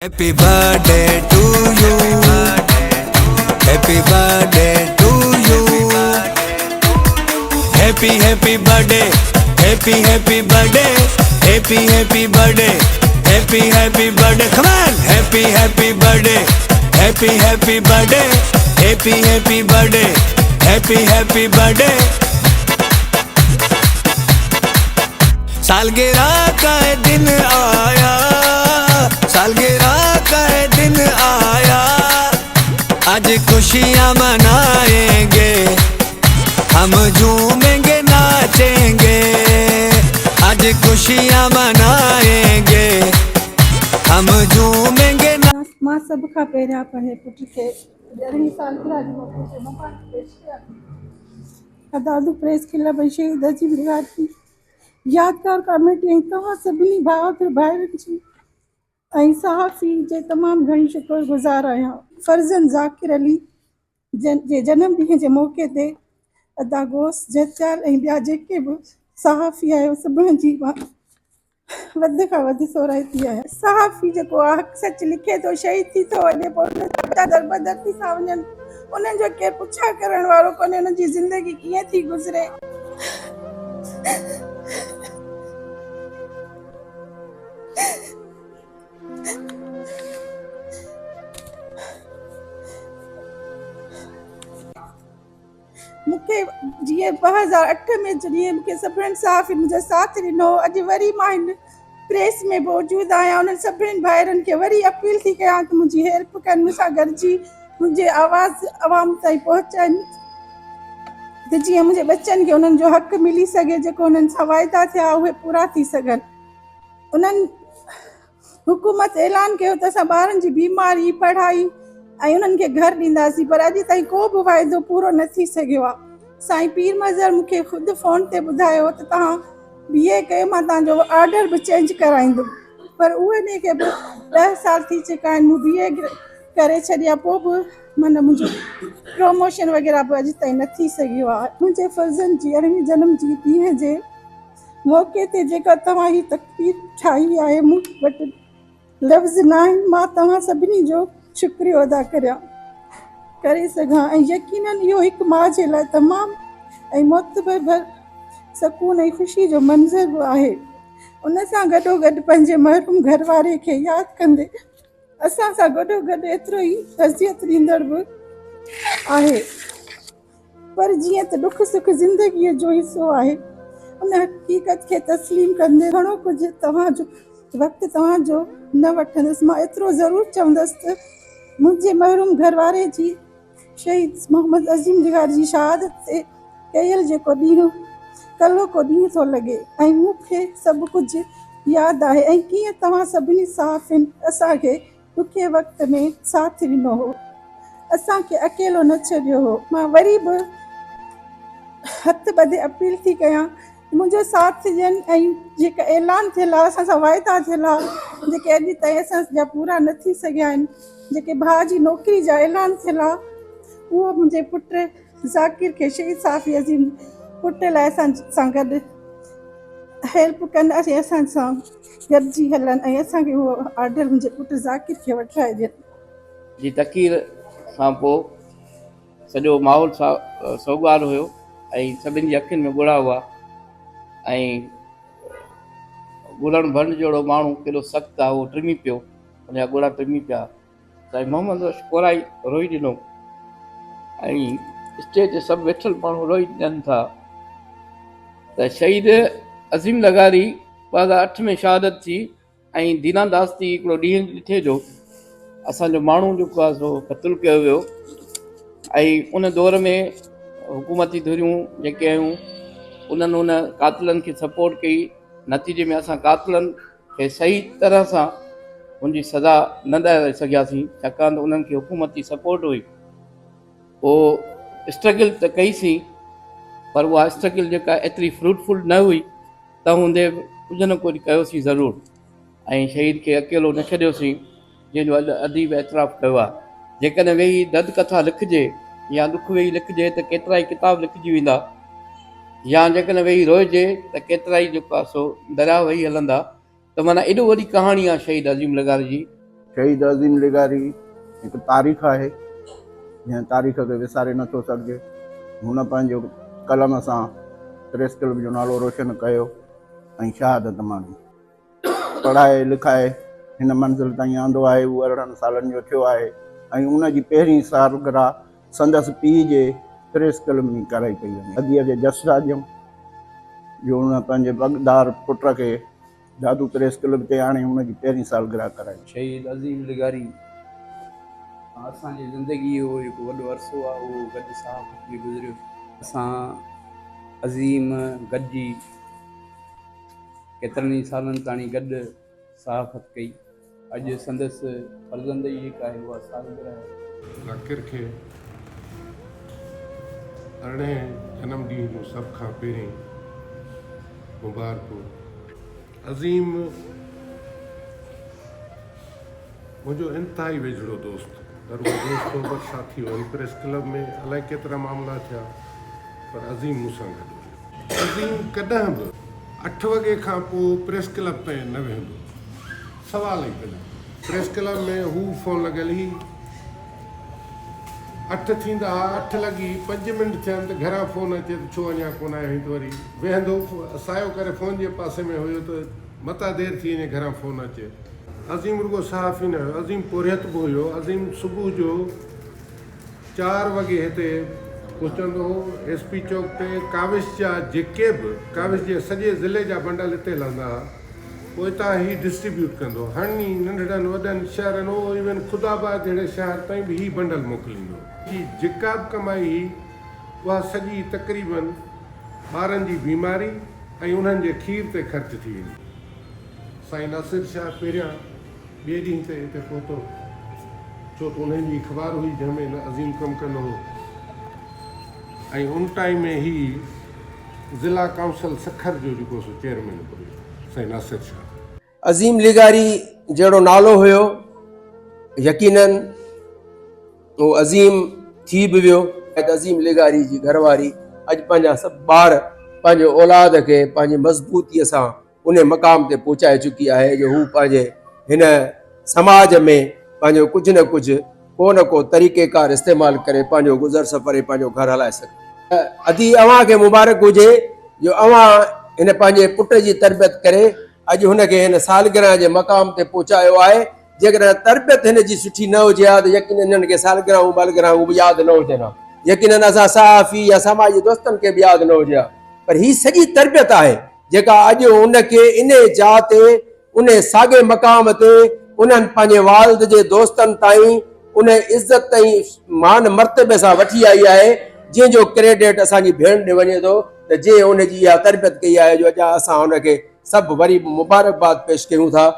Happy birthday to you. Happy birthday to you. Happy birthday. Happy birthday. Happy birthday. Happy birthday. Come on. Happy birthday. Happy birthday. Happy birthday. Happy birthday. सालगिरह का दिन आया, सालगिरह का दिन आया, आज खुशियाँ मनाएंगे, हम झूमेंगे नाचेंगे, आज खुशियाँ मनाएंगे, हम झूमेंगे। मां सब खां पहिरियां पंहिंजे पुट खे 11वीं सालगिरह जी मौक़े ते मुबारक पेश कयां। दादू प्रेस क्लब ऐं शहीद अजीम ब्रिगाद जी यादगार कमेटी ऐं तव्हां सभिनी बहादुर भाइरनि जी ऐं सहाफ़ी जे तमामु घणी शुक्रगुज़ार आहियां। फर्ज़न ज़ाकिर अली जे जनम ॾींहं जे मौक़े ते अदा गोस जैत्याल ऐं ॿिया जेके बि सहाफ़ी आहियो सभिनी जी मां वधि खां वधि सोराइती आहे। सहाफ़ी जेको आहे हक़ सच लिखे थो, शहीद थी थो वञे, पोइ दर थी था वञनि, उन्हनि जो केरु पुछा करण वारो कोन्हे, उन्हनि जी ज़िंदगी कीअं थी गुज़रे। मूंखे जीअं 2008 में जीअं मूंखे सभिनी सहाफ़ी मुंहिंजो साथ ॾिनो, अॼु वरी मां हिन प्रेस में मौजूदु आहियां। उन्हनि सभिनी भाइरनि खे वरी अपील थी कयां त मुंहिंजी हेल्प कनि, मूंसां गॾिजी मुंहिंजे आवाज़ आवाम ताईं पहुचाइनि, त जीअं मुंहिंजे बच्चनि खे उन्हनि जो हक़ मिली सघे, जेको उन्हनि सां वाइदा थिया उहे पूरा थी सघनि। उन्हनि हुकूमत ऐलान कयो त असां ॿारनि जी बीमारी, पढ़ाई ऐं उन्हनि खे घर ॾींदासीं, पर अॼु ताईं को बि वाइदो पूरो न थी सघियो आहे। साईं पीर मज़र मूंखे ख़ुदि फ़ोन ते ॿुधायो त तव्हां बीए कयो, मां तव्हांजो ऑर्डर बि चेंज कराईंदुमि, पर उहे ॾे खे बि 10 साल थी चुका आहिनि, मूं बीए करे छॾिया, पोइ बि माना मुंहिंजो प्रमोशन वग़ैरह बि अॼु ताईं न थी सघियो आहे। मुंहिंजे फर्ज़न जी 11वीं जनम जी ॾींहं जे मौक़े ते जेका तव्हां ही तकरीर ठाही आहे, मूं वटि लफ़्ज़ न आहिनि, मां तव्हां सभिनी जो शुक्रिया अदा करे सघां, ऐं यकीनन इहो हिकु माउ जे लाइ तमामु ऐं मोतबर सकून ऐं ख़ुशी जो मंज़र बि आहे। उन सां गॾोगॾु पंहिंजे महरूम घरवारे खे यादि कंदे असां सां गॾोगॾु एतिरो ई अज़ियत ॾींदड़ बि आहे, पर जीअं त ॾुख सुख ज़िंदगीअ जो हिसो आहे, उन हक़ीक़त खे तस्लीम कंदे घणो कुझु तव्हांजो वक़्तु तव्हांजो न वठंदसि। मां एतिरो ज़रूरु चवंदसि त मुंहिंजे महरूम घरवारे जी शहीद मोहम्मद अज़ीम ब्रिगाद जी शहादत ते कयल जेको ॾींहुं कल्ह को ॾींहुं थो लॻे, ऐं मूंखे सभु कुझु यादि आहे, ऐं कीअं तव्हां सभिनी साफ़िन असांखे ॾुखे वक़्त में साथ ॾिनो हो, असांखे अकेलो न छॾियो हो। मां वरी बि हथ ॿधे अपील थी कयां, मुंहिंजो साथ ॾियनि, ऐं जेका ऐलान थियल आहे, असां सां वाइदा थियल आहे, जेके अॼु ताईं असांजा पूरा न थी सघिया आहिनि, जेके भाउ जी नौकिरी जा ऐलान थियल आहे, उहो मुंहिंजे पुट ज़ाकिर खे शहीद सहाफ़ी अज़ीम पुट लाइ असां सां गॾु हेल्प कनि, असां सां गॾिजी हलनि, ऐं असांखे उहो ऑर्डर मुंहिंजे पुट ज़ाकिर खे वठाए ॾियनि। जी तक़ीर खां पोइ सॼो माहौल सोगवार हुयो, ऐं सभिनी जी अखियुनि में ॻुड़ा हुआ, ऐं ॻुड़ण भंड जहिड़ो माण्हू केॾो सख़्तु आहे, उहो टिमी पियो, उनजा ॻुड़ा टिमी पिया। साईं मोहम्मद कोराई रोई ॾिनो, ऐं स्टेज ते सभु वेठल माण्हू रोई ॾियनि था त शहीद अज़ीम लगारी 2008 में शहादत थी, ऐं दीनादास थी हिकिड़ो ॾींहुं ॾिठे जो असांजो माण्हू जेको आहे सो क़तलु कयो वियो, ऐं उन दौर में हुकूमती धुरियूं जेके आहियूं उन्हनि उन कातिलनि खे सपोर्ट कई, नतीजे में असां कातिलनि खे सही तरह सां उनजी सज़ा न ॾियारे सघियासीं, छाकाणि त उन्हनि खे हुकूमती सपोर्ट हुई। पोइ स्ट्रगल त कईसीं, पर उहा स्ट्रगल जेका एतिरी फ्रूटफुल न हुई, त हूंदे बि कुझु न कुझु कयोसीं ज़रूरु, ऐं शहीद खे अकेलो न छॾियोसीं, जंहिंजो अॼु अदीब एतिराफ़ु कयो आहे। जेकॾहिं वेही दद कथा लिखिजे या दुख वेही लिखिजे त केतिरा ई किताब लिखिजी वेंदा, या जेकॾहिं वेही रोइजे त केतिरा ई जेको आहे सो दरिया वेही हलंदा, त माना एॾो वॾी कहाणी आहे शहीद अज़ीम लगारी जी, शहीद अज़ीम लिगारी हिकु तारीख़ आहे, जंहिं तारीख़ खे विसारे नथो सघिजे। हुन पंहिंजो कलम सां प्रेस क्लब जो नालो रोशन कयो ऐं शहादत माणी। पढ़ाए लिखाए हिन मंज़िल ताईं आंदो आहे। उहो 18 सालनि जो थियो आहे ऐं उनजी पहिरीं सालगिरह संदसि पीउ जे प्रेस क्लब में कराई पई वञे। अदीअ जे जस साजम जो हुन पंहिंजे बगदार पुट खे जादू प्रेस क्लब ते आणे हुनजी पहिरीं सालगिरह कराई। शहीद अज़ीम लिगारी असांजी ज़िंदगी जो हिकु वॾो अरसो आहे, उहो गॾु साहब में गुज़रियो। असां अज़ीम गॾिजी केतिरनि ई सालनि ताईं गॾु सहाफ़त कई। अॼु संदसि फर्ज़ंद जी जेका आहे उहा सालगिरह आहे। ज़ाकिर खे 18 जनम ॾींहं जो सभ खां पहिरीं मुबारकूं। अज़ीम मुंहिंजो इंतिहाई वेझड़ो दोस्त, पर उहो दोस्त सोबत साथी हो। प्रेस क्लब में अलाए केतिरा मामला थिया, पर अज़ीम मूंसां गॾु हुयो। अज़ीम कॾहिं बि 8 वॻे खां पोइ प्रेस क्लब ताईं न वेंदो। सवाल ई कॾहिं प्रेस क्लब में हू फ़ोन लॻियल ई 8 थींदा, 8 लॻी 5 मिंट थियनि त घरां फ़ोन अचे त छो अञा कोन आयो त वरी वेहंदो सायो करे फ़ोन जे पासे में हुयो त मता देरि थी वञे घरां फ़ोन अचे। अज़ीम रुगो सहाफ़ी न हुयो, अज़ीम पुरियत बि हुयो। अज़ीम सुबुह जो 4 वॻे हिते पहुचंदो हो। SP चौक ते काविश जा जेके बि काविश जे सॼे ज़िले जा बंडल हिते लहंदा हुआ, पोइ हितां ही डिस्ट्रीब्यूट कंदो। हाणे नंढड़नि वॾनि शहरनि हो इवन ख़ुदाबाद जहिड़े शहर ताईं बि ही बंडल मोकिलींदो। जी जेका बि कमाई उहा सॼी तक़रीबन ॿारनि जी बीमारी ऐं उन्हनि जे खीर ते ख़र्च थी वेंदी। साईं नासिर शाह पहिरियां ॿिए ॾींहं ते हिते पहुतो, छो त उन्हनि जी अख़बार हुई जंहिंमें अज़ीम कमु कंदो हो। ऐं उन टाइम में ही ज़िला काउंसिल सखर जो जेको सो चेयरमैन हुयो साईं नासिर शाह। अज़ीम लिगारी जहिड़ो नालो हुयो, यकीनन उहो अज़ीम थी बि वियो। अज़ीम लिगारी जी घरवारी अॼु पंहिंजा सभु ॿार पंहिंजे औलाद खे पंहिंजी मज़बूतीअ सां उन मक़ाम ते पहुचाए चुकी आहे जो हू पंहिंजे हिन समाज में पंहिंजो कुझु न कुझु को न को तरीक़ेकार इस्तेमालु करे पंहिंजो गुज़र सफ़र पंहिंजो घर हलाए सघे। अदी अव्हांखे मुबारक हुजे जो अव्हां हिन पंहिंजे पुट जी तरबियत करे अॼु हुनखे हिन सालगिरह जे मक़ाम ते पहुचायो आहे। जेकॾहिं तरबियत हिन जी सुठी न हुजे हा त यकीन हिननि खे सालगिरहूं बालगिरहूं बि यादि न हुजनि हा। यकीनन असां सहाफ़ी या समाजी दोस्तनि खे बि यादि न हुजे हा, पर ही सॼी तरबियत आहे जेका अॼु उनखे इन जाइ ते उन साॻे मक़ाम ते उन्हनि पंहिंजे वालिद जे दोस्तनि ताईं उन इज़त ऐं मान मर्तबे सां वठी आई आहे, जंहिंजो क्रेडिट असांजी भेण ॾे वञे थो त जे उनजी इहा तरबियत कई आहे जो अॼु असां हुनखे सभु वरी मुबारकबाद पेश कयूं था।